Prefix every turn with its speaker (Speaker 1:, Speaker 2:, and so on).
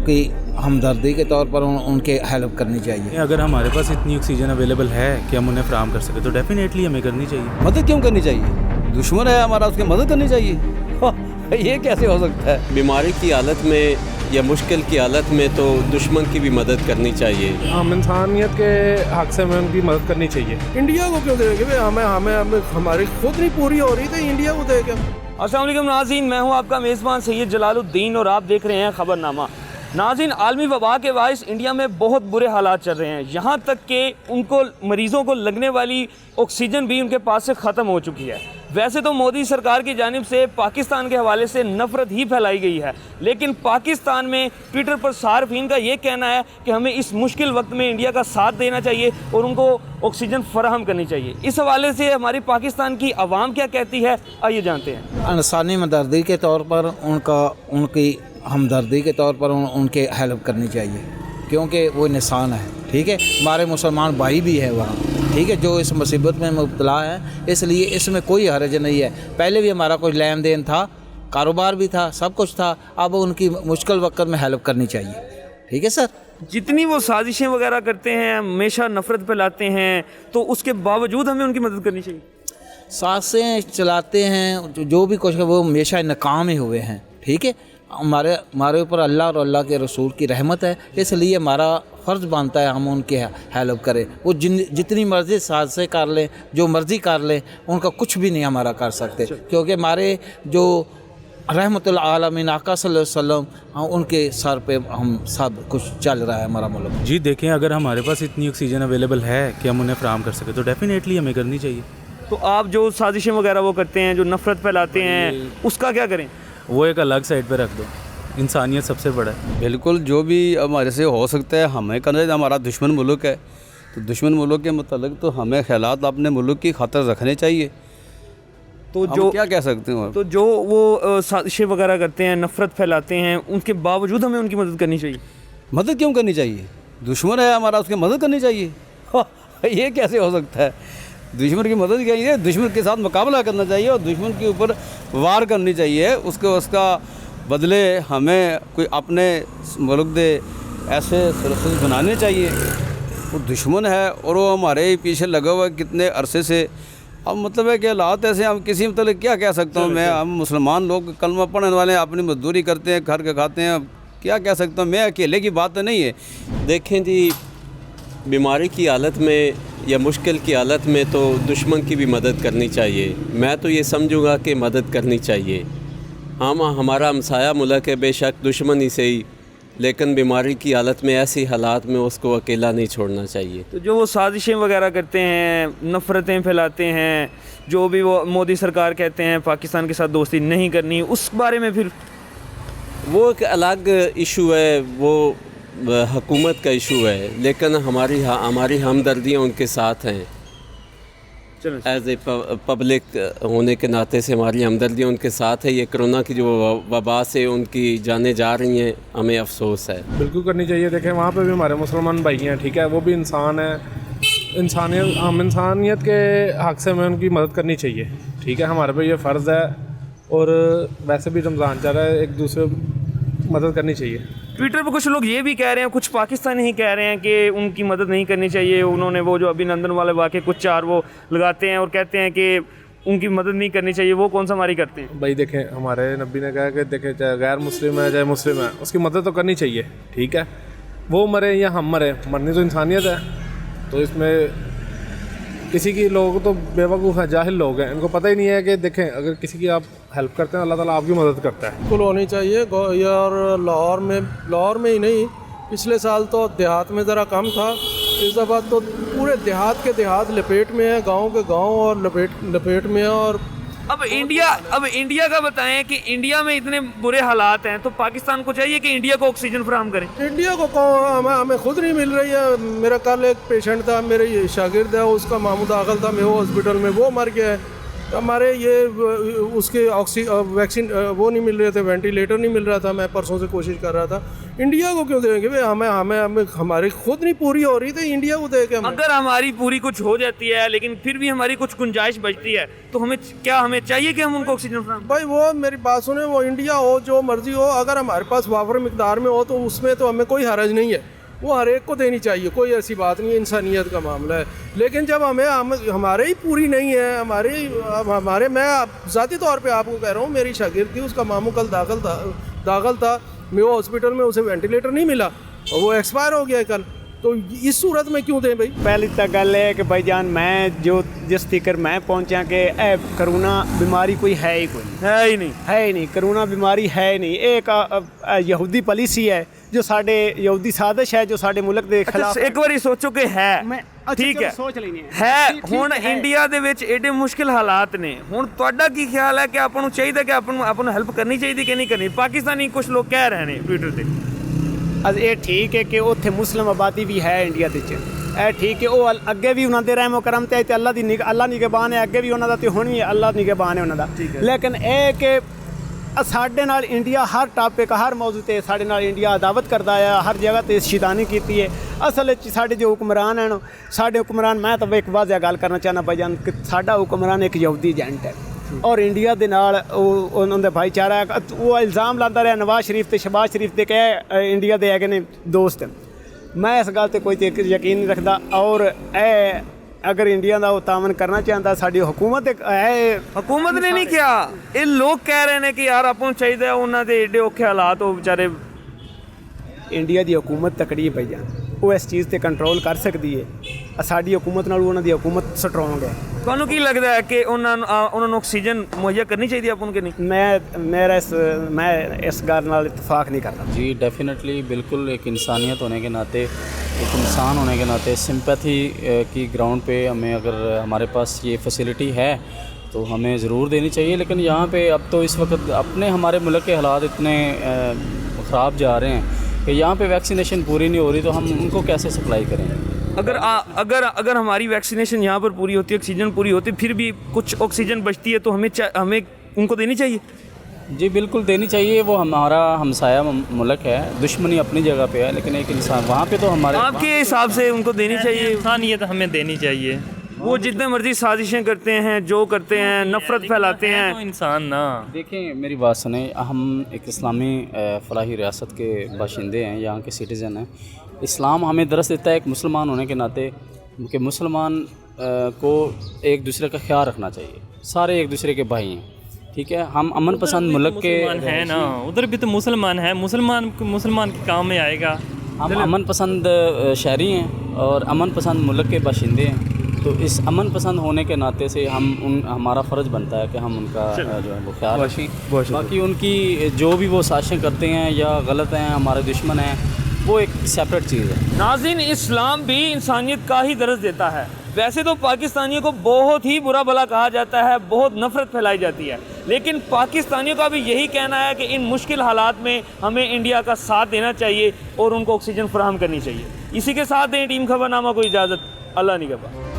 Speaker 1: उनकी हमदर्दी के तौर पर उनके हेल्प करनी चाहिए।
Speaker 2: अगर हमारे पास इतनी ऑक्सीजन अवेलेबल है कि हम उन्हें फराहम कर सकें तो डेफिनेटली हमें करनी चाहिए।
Speaker 3: मदद क्यों करनी चाहिए? दुश्मन है हमारा, उसकी मदद करनी चाहिए। ये कैसे हो सकता है?
Speaker 4: बीमारी की हालत में या मुश्किल की हालत में तो दुश्मन की भी मदद करनी चाहिए।
Speaker 5: हम इंसानियत के हक से हमें उनकी मदद करनी चाहिए।
Speaker 6: इंडिया को क्यों देंगे भाई? हमें हमारी खुद नहीं पूरी हो रही तो इंडिया को देगा।
Speaker 7: अस्सलाम वालेकुम नाज़रीन, मैं हूं आपका मेज़बान सैयद जलालुद्दीन और आप देख रहे हैं खबरनामा। नाज़रीन, आलमी वबा के बाइस इंडिया में बहुत बुरे हालात चल रहे हैं, यहाँ तक कि उनको मरीज़ों को लगने वाली ऑक्सीजन भी उनके पास से ख़त्म हो चुकी है। वैसे तो मोदी सरकार की जानिब से पाकिस्तान के हवाले से नफ़रत ही फैलाई गई है, लेकिन पाकिस्तान में ट्विटर पर सार्फिन का ये कहना है कि हमें इस मुश्किल वक्त में इंडिया का साथ देना चाहिए और उनको ऑक्सीजन फराहम करनी चाहिए। इस हवाले से हमारी पाकिस्तान की आवाम क्या कहती है, आइए जानते हैं।
Speaker 1: इंसानी हमदर्दी के तौर पर उनकी हमदर्दी के तौर पर उनके हेल्प करनी चाहिए, क्योंकि वो इंसान है, ठीक है। हमारे मुसलमान भाई भी है वहाँ, ठीक है, जो इस मुसीबत में मुब्तला है, इसलिए इसमें कोई हर्ज नहीं है। पहले भी हमारा कुछ लेन देन था, कारोबार भी था, सब कुछ था, अब उनकी मुश्किल वक्त में हेल्प करनी चाहिए, ठीक है सर।
Speaker 7: जितनी वो साजिशें वगैरह करते हैं, हमेशा नफ़रत फैलाते हैं, तो उसके बावजूद हमें उनकी मदद करनी चाहिए।
Speaker 1: साजिशें चलाते हैं, जो भी कुछ है वो हमेशा नाकाम ही हुए हैं, ठीक है। हमारे ऊपर अल्लाह और अल्लाह के रसूल की रहमत है, इसलिए हमारा फ़र्ज़ बनता है हम उनके हेल्प करें। वो जितनी मर्ज़ी साजिशें कर लें, जो मर्ज़ी कर लें, उनका कुछ भी नहीं हमारा कर सकते, क्योंकि हमारे जो रहमतुल आलमीन आका सल्लल्लाहु अलैहि वसल्लम, उनके सर पे हम सब कुछ चल रहा है हमारा मुल्क।
Speaker 2: जी देखें, अगर हमारे पास इतनी ऑक्सीजन अवेलेबल है कि हम उन्हें फराहम कर सकें तो डेफिनेटली हमें करनी चाहिए।
Speaker 7: तो आप जो साजिशें वगैरह वो करते हैं, जो नफ़रत फैलाते हैं, उसका क्या करें?
Speaker 2: वो एक अलग साइड पे रख दो, इंसानियत सबसे बड़ा है।
Speaker 3: बिल्कुल, जो भी हमारे से हो सकता है हमें करना चाहिए। हमारा दुश्मन मुल्क है, तो दुश्मन मुल्क के मुतालिक तो हमें ख्यालात अपने मुल्क की खातिर रखने चाहिए। तो जो क्या कह सकते हैं,
Speaker 7: तो जो वो साजिशें वगैरह करते हैं, नफ़रत फैलाते हैं, उनके बावजूद हमें उनकी मदद करनी चाहिए।
Speaker 3: मदद क्यों करनी चाहिए? दुश्मन है हमारा, उसकी मदद करनी चाहिए। ये कैसे हो सकता है? दुश्मन की मदद चाहिए, दुश्मन के साथ मुकाबला करना चाहिए और दुश्मन के ऊपर वार करनी चाहिए। उसका बदले हमें कोई अपने मुल्क दे ऐसे सरसद बनाने चाहिए। वो दुश्मन है और वो हमारे पीछे लगा हुआ है कितने अरसे से। अब मतलब है कि हालात ऐसे, हम किसी मतलब क्या कह सकता हूँ मैं। हम मुसलमान लोग कलमा पढ़ने वाले हैं, अपनी मजदूरी करते हैं, घर के खाते हैं, क्या कह सकता हूँ मैं। अकेले की बात तो नहीं है।
Speaker 4: देखें जी, बीमारी की हालत में या मुश्किल की हालत में तो दुश्मन की भी मदद करनी चाहिए। मैं तो ये समझूंगा कि मदद करनी चाहिए। हमारा हमसाया मुल्क है, बेशक दुश्मन ही सही, लेकिन बीमारी की हालत में ऐसी हालात में उसको अकेला नहीं छोड़ना चाहिए।
Speaker 7: तो जो वो साजिशें वगैरह करते हैं, नफ़रतें फैलाते हैं, जो भी वो मोदी सरकार कहते हैं पाकिस्तान के साथ दोस्ती नहीं करनी, उस बारे में फिर
Speaker 4: वो एक अलग इशू है, वो हुकूमत का इशू है, लेकिन हमारी हमदर्दियाँ उनके साथ हैं। एज ए पब्लिक होने के नाते से हमारी हमदर्दियाँ उनके साथ है। ये कोरोना की जो वबा से उनकी जानें जा रही हैं, हमें अफसोस है।
Speaker 5: बिल्कुल करनी चाहिए। देखें, वहाँ पे भी हमारे मुसलमान भाई हैं, ठीक है, वो भी इंसान है। हम इंसानियत के हक से हमें उनकी मदद करनी चाहिए, ठीक है। हमारे पे ये फ़र्ज़ है और वैसे भी रमज़ान चल रहा है, एक दूसरे मदद करनी चाहिए।
Speaker 7: ट्विटर पर कुछ लोग ये भी कह रहे हैं, कुछ पाकिस्तानी ही कह रहे हैं कि उनकी मदद नहीं करनी चाहिए। उन्होंने वो जो अभिनंदन वाले वाक़े कुछ चार वो लगाते हैं और कहते हैं कि उनकी मदद नहीं करनी चाहिए। वो कौन सा हमारी करते हैं?
Speaker 5: भाई देखें, हमारे नबी ने कहा कि देखें, चाहे गैर मुस्लिम है चाहे मुस्लिम है, उसकी मदद तो करनी चाहिए, ठीक है। वो मरे या हम मरे, मरनी तो इंसानियत है। तो इसमें किसी की लोग तो बेवकूफ़ है, जाहिल लोग हैं, इनको पता ही नहीं है कि देखें, अगर किसी की आप हेल्प करते हैं, अल्लाह ताला आपकी मदद करता है।
Speaker 6: बिल्कुल होनी चाहिए यार। लाहौर में ही नहीं, पिछले साल तो देहात में ज़रा कम था, इस दफ़ा तो पूरे देहात के देहात लपेट में है, गांव के गांव और लपेट में है। और
Speaker 7: अब इंडिया का बताएं कि इंडिया में इतने बुरे हालात हैं, तो पाकिस्तान को चाहिए कि इंडिया को ऑक्सीजन फराहम करें।
Speaker 6: इंडिया को हमें खुद नहीं मिल रही है। मेरा कल एक पेशेंट था, मेरे शागिर्द है, उसका मामू दाखिल था मेरे हॉस्पिटल में, वो मर गया है। हमारे ये उसके वैक्सीन वो नहीं मिल रहे थे, वेंटिलेटर नहीं मिल रहा था। मैं परसों से कोशिश कर रहा था। इंडिया को क्यों देंगे भाई? हमें हमारी खुद नहीं पूरी हो रही थी, इंडिया को दे के हमें।
Speaker 7: अगर हमारी पूरी कुछ हो जाती है लेकिन फिर भी हमारी कुछ गुंजाइश बचती है तो हमें चाहिए कि हम उनको ऑक्सीजन फराहम?
Speaker 6: भाई वो मेरी बात सुने, वो इंडिया हो जो मर्जी हो, अगर हमारे पास वाफर मिकदार में हो तो उसमें तो हमें कोई हरज नहीं है, वो हर एक को देनी चाहिए, कोई ऐसी बात नहीं है, इंसानियत का मामला है। लेकिन जब हमारे ही पूरी नहीं है, हमारे मैं ज़ाती तौर पे आपको कह रहा हूँ, मेरी शागिर्द थी, उसका मामू कल दाखिल था, मैं वो हॉस्पिटल में, उसे वेंटिलेटर नहीं मिला और वो एक्सपायर हो गया कल। तो इस सूरत में क्यों दें भाई?
Speaker 8: पहली तो गल है कि भाईजान मैं जो जिस तिकर मैं पहुंचा कि करोना बीमारी कोई है ही
Speaker 7: है ही नहीं
Speaker 8: करोना बीमारी है ही नहीं। एक यहूदी पॉलिसी है जो साडे यहूदी साजिश है जो साडे मुल्क ਦੇ ਖਿਲਾਫ।
Speaker 7: एक बारी सोचो कि है ठीक है,
Speaker 8: सोच लेनी
Speaker 7: है ਹੁਣ ਇੰਡੀਆ ਦੇ ਵਿੱਚ ਏਡੇ ਮੁਸ਼ਕਿਲ ਹਾਲਾਤ ਨੇ। ਹੁਣ ਤੁਹਾਡਾ ਕੀ ਖਿਆਲ ਹੈ ਕਿ ਆਪਾਂ ਨੂੰ ਚਾਹੀਦਾ ਕਿ ਆਪਾਂ ਨੂੰ ਹੈਲਪ ਕਰਨੀ ਚਾਹੀਦੀ ਕਿ ਨਹੀਂ ਕਰਨੀ? ਪਾਕਿਸਤਾਨੀ ਕੁਝ ਲੋਕ ਕਹਿ ਰਹੇ ਨੇ ਟਵਿੱਟਰ ਤੇ
Speaker 8: ਇਹ ਠੀਕ ਹੈ ਕਿ ਉੱਥੇ ਮੁਸਲਮ ਆਬਾਦੀ ਵੀ ਹੈ ਇੰਡੀਆ ਦੇ ਵਿੱਚ, ਇਹ ਠੀਕ ਹੈ। ਉਹ ਅੱਗੇ ਵੀ ਉਹਨਾਂ ਦੇ ਰਹਿਮੋ ਕਰਮ ਤੇ ਅੱਲਾ ਦੀ ਨਿਗਹਬਾਨ ਹੈ, ਅੱਗੇ ਵੀ ਉਹਨਾਂ ਦਾ ਤੇ ਹੁਣ ਵੀ ਅੱਲਾ ਦੀ ਨਿਗਹਬਾਨ ਹੈ ਉਹਨਾਂ ਦਾ। ਲੇਕਿਨ ਇਹ ਕਿ ਸਾਡੇ ਨਾਲ ਇੰਡੀਆ ਹਰ ਟਾਪਿਕ ਹਰ ਮੌਜੂ ਤੇ ਸਾਡੇ ਨਾਲ ਇੰਡੀਆ ਅਦਾਵਤ ਕਰਦਾ ਆ, ਹਰ ਜਗ੍ਹਾ ਤੇ ਸ਼ੈਤਾਨੀ ਕੀਤੀ ਹੈ। ਅਸਲ ਵਿੱਚ ਸਾਡੇ ਜੋ ਹੁਕਮਰਾਨ ਹਨ, ਸਾਡੇ ਹੁਕਮਰਾਨ, ਮੈਂ ਤਾਂ ਇੱਕ ਵਾਜ਼ਿਹ ਗੱਲ ਕਰਨਾ ਚਾਹੁੰਦਾ ਭਾਈਜਾਨ ਕਿ ਸਾਡਾ ਹੁਕਮਰਾਨ ਇੱਕ ਯਹੂਦੀ ਏਜੰਟ ਹੈ ਔਰ ਇੰਡੀਆ ਦੇ ਨਾਲ ਉਹਨਾਂ ਦਾ ਭਾਈਚਾਰਾ। ਉਹ ਇਲਜ਼ਾਮ ਲਾਉਂਦਾ ਰਿਹਾ ਨਵਾਜ਼ ਸ਼ਰੀਫ ਤੇ ਸ਼ਹਬਾਜ਼ ਸ਼ਰੀਫ ਦੇ ਕਿ ਇੰਡੀਆ ਦੇ ਹੈਗੇ ਨੇ ਦੋਸਤ। ਮੈਂ ਇਸ ਗੱਲ ਤੇ ਕੋਈ ਤੇ ਯਕੀਨ ਨਹੀਂ ਰੱਖਦਾ ਔਰ ਇਹ अगर इंडिया का तावन करना चाहता साड़ी हुकूमत है।
Speaker 7: हुकूमत ने नहीं किया, ये लोग कह रहे हैं कि यार आपको चाहिए उन्होंने एडे औखे हालात हो बेचारे।
Speaker 8: इंडिया की हुकूमत तकड़ी पई जान, वो इस चीज़ से कंट्रोल कर सकती है। साड़ी हुकूमत नाल उन्हां दी हुकूमत स्ट्रोंग है।
Speaker 7: ਤੁਹਾਨੂੰ ਕੀ ਲੱਗਦਾ है कि ਉਹਨਾਂ ਨੂੰ ऑक्सीजन मुहैया करनी चाहिए आपको कि नहीं?
Speaker 8: मैं इस गल नाल इत्तफाक नहीं करता
Speaker 9: जी। डेफिनेटली बिल्कुल एक इंसानियत होने के नाते, एक इंसान होने के नाते सिंपैथी की ग्राउंड पे हमें अगर हमारे पास ये फैसिलिटी है तो हमें ज़रूर देनी चाहिए। लेकिन यहाँ पे अब तो इस वक्त अपने हमारे मुल्क के हालात इतने ख़राब जा रहे हैं कि यहाँ पे वैक्सीनेशन पूरी नहीं हो रही तो हम उनको कैसे सप्लाई करेंगे?
Speaker 7: अगर हमारी वैक्सीनेशन यहाँ पर पूरी होती, ऑक्सीजन पूरी होती, फिर भी कुछ ऑक्सीजन बचती है तो हमें उनको देनी चाहिए।
Speaker 9: जी बिल्कुल देनी चाहिए। वो हमारा हमसाया मुल्क है, दुश्मनी अपनी जगह पे है, लेकिन एक इंसान वहाँ पे तो हमारे
Speaker 7: आपके हिसाब से उनको देनी चाहिए।
Speaker 10: इंसानियत हमें देनी चाहिए।
Speaker 7: वो जितने मर्जी साजिशें करते हैं, जो करते हैं, नफरत फैलाते हैं,
Speaker 10: तो इंसान ना।
Speaker 9: देखें मेरी बात सुने, हम एक इस्लामी फलाही रियासत के बाशिंदे हैं, यहाँ के सिटीज़न हैं। इस्लाम हमें दरस देता है एक मुसलमान होने के नाते कि मुसलमान को एक दूसरे का ख्याल रखना चाहिए। सारे एक दूसरे के भाई हैं, ठीक है। हम अमन पसंद मुल्क के
Speaker 10: हैं ना, उधर भी तो मुसलमान है, मुसलमान के काम में आएगा।
Speaker 9: हम अमन पसंद शहरी हैं और अमन पसंद मुल्क के बाशिंदे हैं। तो इस अमन पसंद होने के नाते से हमारा फ़र्ज़ बनता है कि हम उनका जो है वो ख्याल रखें। बाकी उनकी जो भी वो साजिशें करते हैं या गलत हैं, हमारे दुश्मन हैं, वो एक सेपरेट चीज़ है।
Speaker 7: नाज़रीन, इस्लाम भी इंसानियत का ही दर्ज देता है। वैसे तो पाकिस्तानियों को बहुत ही बुरा भला कहा जाता है, बहुत नफरत फैलाई जाती है, लेकिन पाकिस्तानियों का भी यही कहना है कि इन मुश्किल हालात में हमें इंडिया का साथ देना चाहिए और उनको ऑक्सीजन फराहम करनी चाहिए। इसी के साथ दें टीम खबरनामा को इजाज़त। अल्लाह निगहबान।